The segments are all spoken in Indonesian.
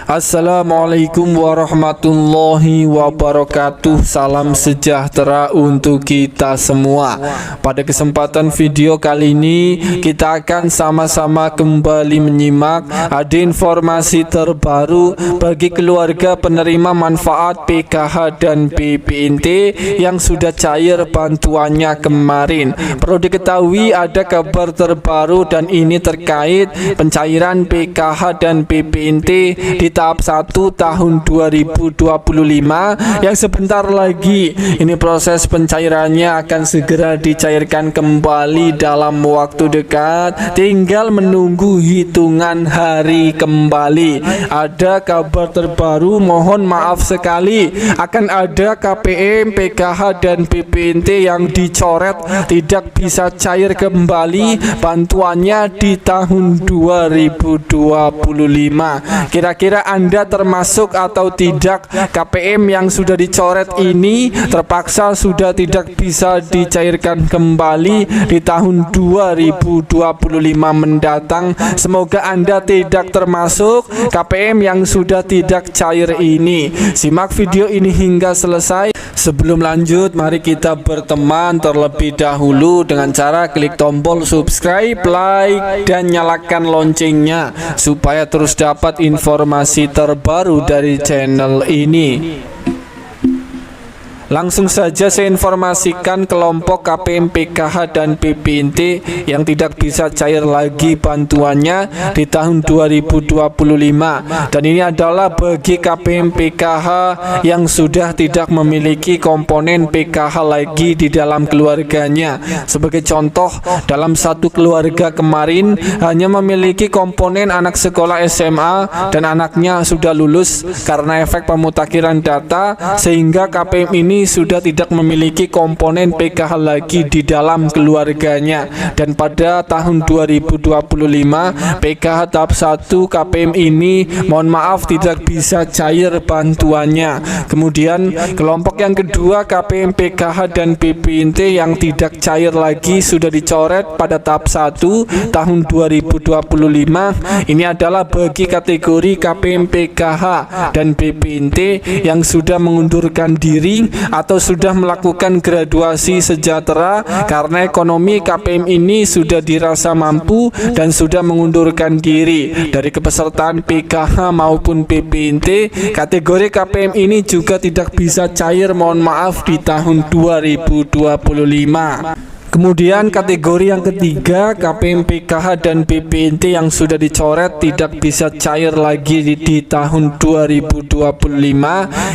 Assalamualaikum warahmatullahi wabarakatuh. Salam sejahtera untuk kita semua. Pada kesempatan video kali ini kita akan sama-sama kembali menyimak ada informasi terbaru bagi keluarga penerima manfaat PKH dan PPNT yang sudah cair bantuannya kemarin. Perlu diketahui ada kabar terbaru dan ini terkait pencairan PKH dan PPNT di tahap 1 tahun 2025 yang sebentar lagi ini proses pencairannya akan segera dicairkan kembali dalam waktu dekat, tinggal menunggu hitungan hari kembali. Ada kabar terbaru, mohon maaf sekali akan ada KPM, PKH dan PPNT yang dicoret tidak bisa cair kembali bantuannya di tahun 2025. Kira-kira Anda termasuk atau tidak? KPM yang sudah dicoret ini terpaksa sudah tidak bisa dicairkan kembali di tahun 2025 mendatang. Semoga Anda tidak termasuk KPM yang sudah tidak cair ini. Simak video ini hingga selesai. Sebelum lanjut, mari kita berteman terlebih dahulu dengan cara klik tombol subscribe, like, dan nyalakan loncengnya supaya terus dapat informasi terbaru dari channel ini. Langsung saja saya informasikan kelompok KPM, PKH dan PPNT yang tidak bisa cair lagi bantuannya di tahun 2025. Dan ini adalah bagi KPM PKH yang sudah tidak memiliki komponen PKH lagi di dalam keluarganya. Sebagai contoh, dalam satu keluarga kemarin hanya memiliki komponen anak sekolah SMA dan anaknya sudah lulus. Karena efek pemutakhiran data sehingga KPM ini sudah tidak memiliki komponen PKH lagi di dalam keluarganya. Dan pada tahun 2025 PKH tahap 1 KPM ini mohon maaf tidak bisa cair bantuannya. Kemudian kelompok yang kedua KPM, PKH dan PPNT yang tidak cair lagi sudah dicoret pada tahap 1 tahun 2025. Ini adalah bagi kategori KPM, PKH dan PPNT yang sudah mengundurkan diri atau sudah melakukan graduasi sejahtera karena ekonomi KPM ini sudah dirasa mampu dan sudah mengundurkan diri dari kepesertaan PKH maupun PPNT. Kategori KPM ini juga tidak bisa cair, mohon maaf, di tahun 2025. Kemudian kategori yang ketiga KPM, PKH dan PPNT yang sudah dicoret tidak bisa cair lagi di tahun 2025.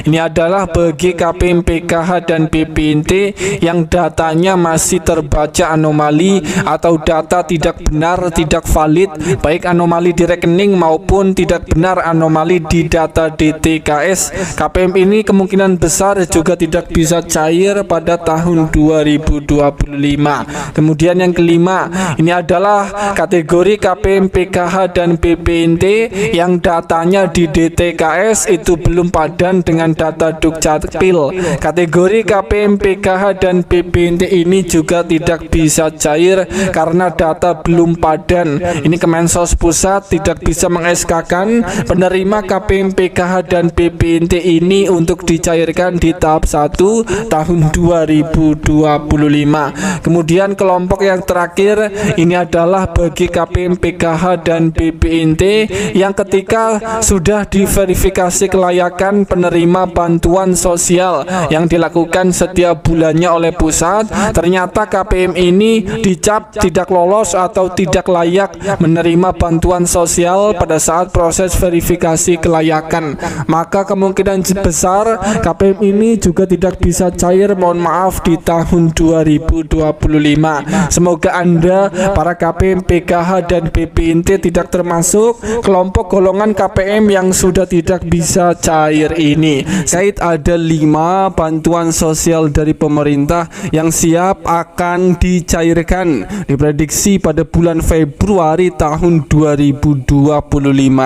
Ini adalah bagi KPM, PKH dan PPNT yang datanya masih terbaca anomali atau data tidak benar, tidak valid, baik anomali di rekening maupun tidak benar anomali di data DTKS. KPM ini kemungkinan besar juga tidak bisa cair pada tahun 2025. Kemudian yang kelima, ini adalah kategori KPM, PKH dan PPNT yang datanya di DTKS itu belum padan dengan data Dukcapil. Kategori KPM, PKH dan PPNT ini juga tidak bisa cair karena data belum padan. Ini Kemensos Pusat tidak bisa meng-SK-kan penerima KPM, PKH dan PPNT ini untuk dicairkan di tahap 1 tahun 2025. Kemudian kelompok yang terakhir ini adalah bagi KPM, PKH dan PPNT yang ketika sudah diverifikasi kelayakan penerima bantuan sosial yang dilakukan setiap bulannya oleh pusat, ternyata KPM ini dicap tidak lolos atau tidak layak menerima bantuan sosial pada saat proses verifikasi kelayakan. Maka kemungkinan besar KPM ini juga tidak bisa cair, mohon maaf, di tahun 2025. Semoga Anda para KPM, PKH dan PPNT tidak termasuk kelompok golongan KPM yang sudah tidak bisa cair ini. Saya ada 5 bantuan sosial dari pemerintah yang siap akan dicairkan diprediksi pada bulan Februari tahun 2025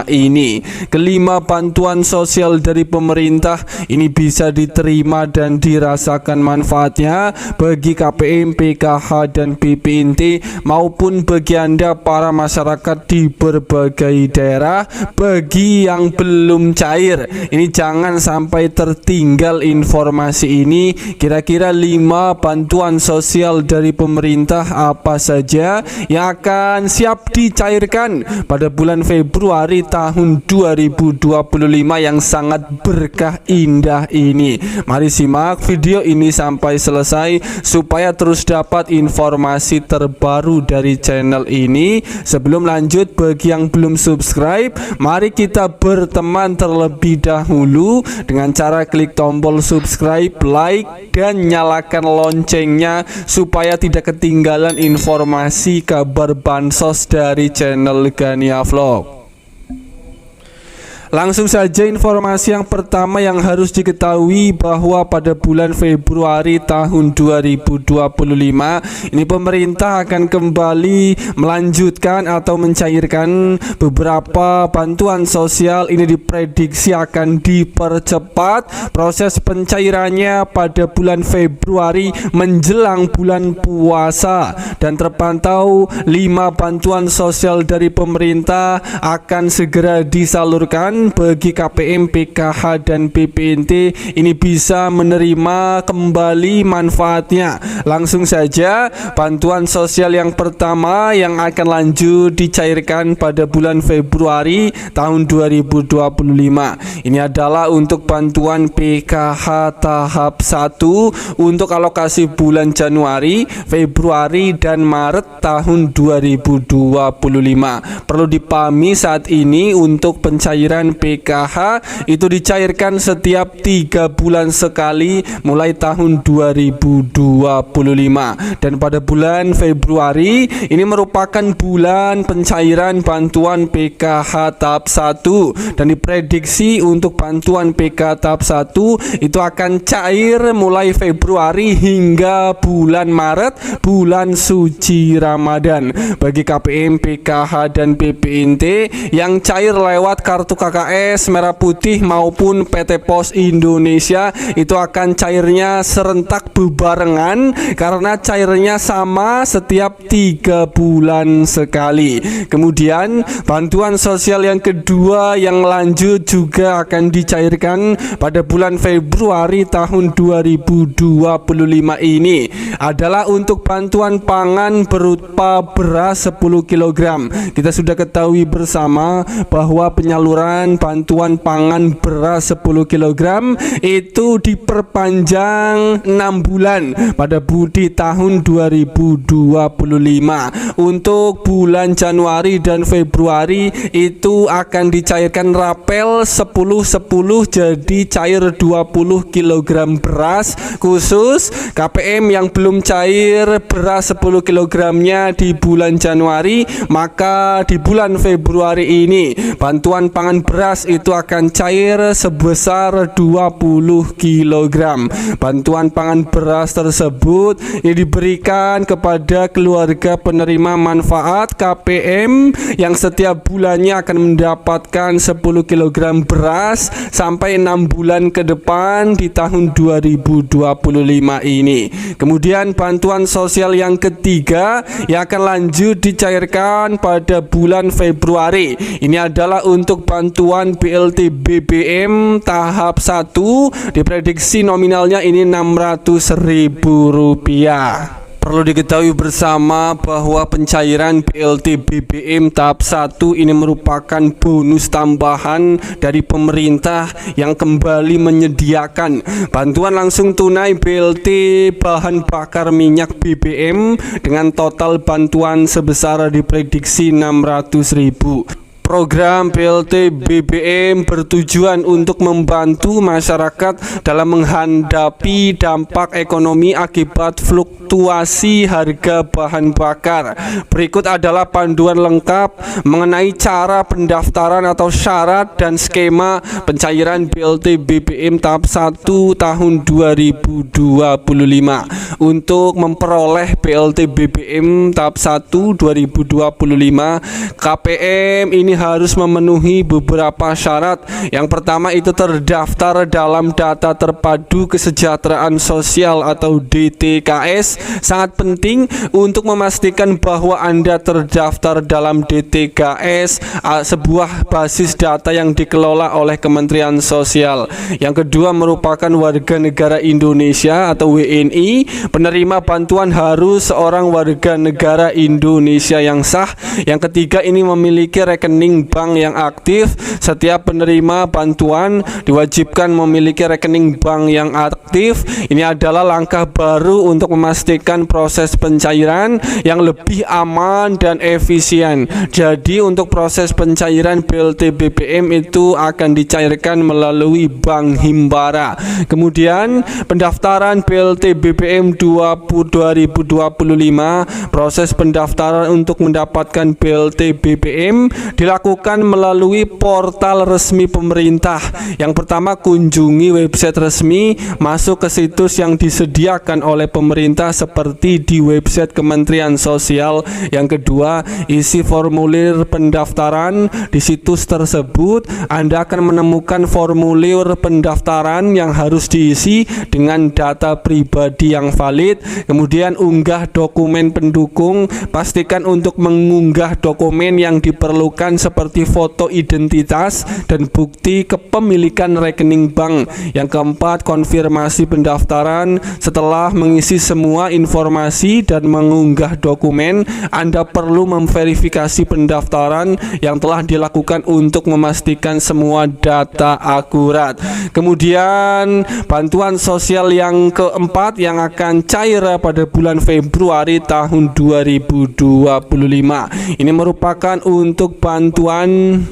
ini. Kelima bantuan sosial dari pemerintah ini bisa diterima dan dirasakan manfaatnya bagi KPM, PKH PKH dan PPNT maupun bagi Anda para masyarakat di berbagai daerah. Bagi yang belum cair, ini jangan sampai tertinggal informasi ini. Kira-kira 5 bantuan sosial dari pemerintah apa saja yang akan siap dicairkan pada bulan Februari tahun 2025 yang sangat berkah indah ini. Mari simak video ini sampai selesai supaya terus dapat informasi terbaru dari channel ini. Sebelum lanjut, bagi yang belum subscribe, mari kita berteman terlebih dahulu dengan cara klik tombol subscribe, like, dan nyalakan loncengnya supaya tidak ketinggalan informasi kabar bansos dari channel Gania Vlog. Langsung saja informasi yang pertama yang harus diketahui bahwa pada bulan Februari tahun 2025 ini pemerintah akan kembali melanjutkan atau mencairkan beberapa bantuan sosial. Ini diprediksi akan dipercepat proses pencairannya pada bulan Februari menjelang bulan puasa, dan terpantau 5 bantuan sosial dari pemerintah akan segera disalurkan bagi KPM, PKH, dan PPNT. Ini bisa menerima kembali manfaatnya. Langsung saja, bantuan sosial yang pertama yang akan lanjut dicairkan pada bulan Februari tahun 2025. Ini adalah untuk bantuan PKH tahap 1 untuk alokasi bulan Januari, Februari, dan Maret tahun 2025. Perlu dipahami saat ini untuk pencairan PKH itu dicairkan setiap 3 bulan sekali mulai tahun 2025, dan pada bulan Februari ini merupakan bulan pencairan bantuan PKH tahap 1, dan diprediksi untuk bantuan PKH tahap 1 itu akan cair mulai Februari hingga bulan Maret, bulan suci Ramadan. Bagi KPM, PKH, dan PPNT yang cair lewat kartu KKS Merah Putih maupun PT Pos Indonesia itu akan cairnya serentak bebarengan karena cairnya sama setiap 3 bulan sekali. Kemudian bantuan sosial yang kedua yang lanjut juga akan dicairkan pada bulan Februari tahun 2025 ini adalah untuk bantuan pangan berupa beras 10 kg. Kita sudah ketahui bersama bahwa penyaluran bantuan pangan beras 10 kg itu diperpanjang 6 bulan pada di tahun 2025. Untuk bulan Januari dan Februari itu akan dicairkan rapel 10-10 jadi cair 20 kg beras khusus KPM yang belum cair beras 10 kg-nya di bulan Januari, maka di bulan Februari ini bantuan pangan beras itu akan cair sebesar 20 kg. Bantuan pangan beras tersebut ini diberikan kepada keluarga penerima manfaat KPM yang setiap bulannya akan mendapatkan 10 kg beras sampai 6 bulan ke depan di tahun 2025 ini. Kemudian bantuan sosial yang ketiga yang akan lanjut dicairkan pada bulan Februari. Ini adalah untuk bantuan BLT BBM tahap 1, diprediksi nominalnya ini Rp600.000. Perlu diketahui bersama bahwa pencairan BLT BBM tahap 1 ini merupakan bonus tambahan dari pemerintah yang kembali menyediakan bantuan langsung tunai BLT bahan bakar minyak BBM dengan total bantuan sebesar diprediksi Rp600.000. Program BLT BBM bertujuan untuk membantu masyarakat dalam menghadapi dampak ekonomi akibat fluktuasi harga bahan bakar. Berikut adalah panduan lengkap mengenai cara pendaftaran atau syarat dan skema pencairan BLT BBM tahap 1 tahun 2025. untuk memperoleh BLT BBM tahap 1 2025. KPM ini harus memenuhi beberapa syarat. Yang pertama itu terdaftar dalam data terpadu kesejahteraan sosial atau DTKS. Sangat penting untuk memastikan bahwa Anda terdaftar dalam DTKS, sebuah basis data yang dikelola oleh Kementerian Sosial. Yang kedua merupakan warga negara Indonesia atau WNI. Penerima bantuan harus seorang warga negara Indonesia yang sah. Yang ketiga ini memiliki rekening bank yang aktif. Setiap penerima bantuan diwajibkan memiliki rekening bank yang aktif. Ini adalah langkah baru untuk memastikan proses pencairan yang lebih aman dan efisien. Jadi untuk proses pencairan BLT BBM itu akan dicairkan melalui Bank Himbara. Kemudian pendaftaran BLT BBM 2025. Proses pendaftaran untuk mendapatkan BLT BBM dilakukan melalui portal resmi pemerintah. Yang pertama, kunjungi website resmi, masuk ke situs yang disediakan oleh pemerintah seperti di website Kementerian Sosial. Yang kedua, isi formulir pendaftaran di situs tersebut. Anda akan menemukan formulir pendaftaran yang harus diisi dengan data pribadi yang valid. Kemudian unggah dokumen pendukung. Pastikan untuk mengunggah dokumen yang diperlukan seperti foto identitas dan bukti kepemilikan rekening bank. Yang keempat, konfirmasi pendaftaran. Setelah mengisi semua informasi dan mengunggah dokumen, Anda perlu memverifikasi pendaftaran yang telah dilakukan untuk memastikan semua data akurat. Kemudian bantuan sosial yang keempat yang akan cair pada bulan Februari tahun 2025. Ini merupakan untuk bantuan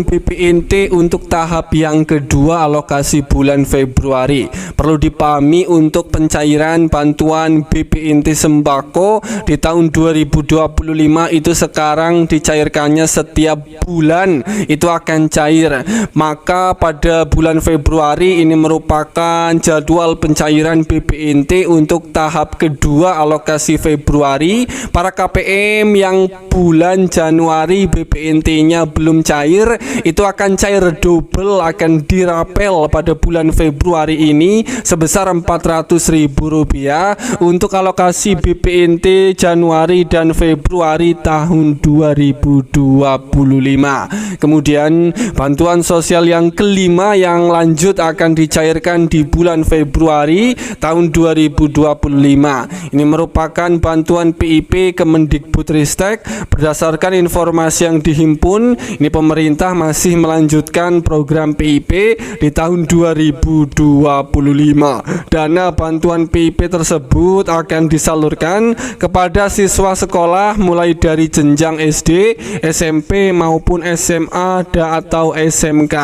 BPNT untuk tahap yang kedua alokasi bulan Februari. Perlu dipahami untuk pencairan bantuan BPNT sembako di tahun 2025 itu sekarang dicairkannya setiap bulan itu akan cair. Maka pada bulan Februari ini merupakan jadwal pencairan BPNT untuk tahap kedua alokasi Februari. Para KPM yang bulan Januari BPNT-nya belum cair, itu akan cair double, akan dirapel pada bulan Februari ini sebesar Rp400.000 untuk alokasi BPNT Januari dan Februari tahun 2025. Kemudian bantuan sosial yang kelima yang lanjut akan dicairkan di bulan Februari tahun 2025. Ini merupakan bantuan PIP Kemendikbudristek. Berdasarkan informasi yang dihimpun, ini pemerintah masih melanjutkan program PIP di tahun 2025. Dana bantuan PIP tersebut akan disalurkan kepada siswa sekolah mulai dari jenjang SD, SMP maupun SMA atau SMK.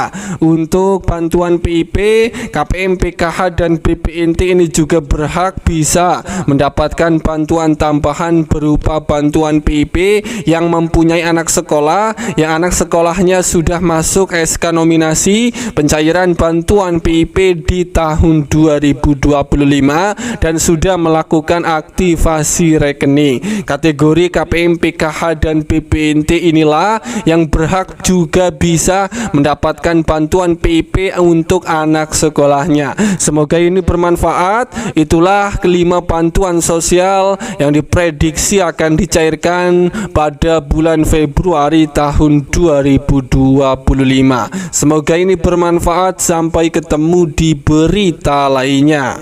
Untuk bantuan PIP, KPM, PKH dan BPNT ini juga berhak bisa mendapatkan bantuan tambahan berupa bantuan PIP yang mempunyai anak sekolah yang anak sekolahnya sudah masuk SK nominasi pencairan bantuan PIP di tahun 2025 dan sudah melakukan aktivasi rekening. Kategori KPM, PKH dan BPNT inilah yang berhak juga bisa mendapatkan bantuan PIP untuk anak sekolahnya. Semoga ini bermanfaat. Itulah kelima bantuan sosial yang diprediksi akan dicairkan pada bulan Februari tahun 2025. Semoga ini bermanfaat. Sampai ketemu di berita lainnya.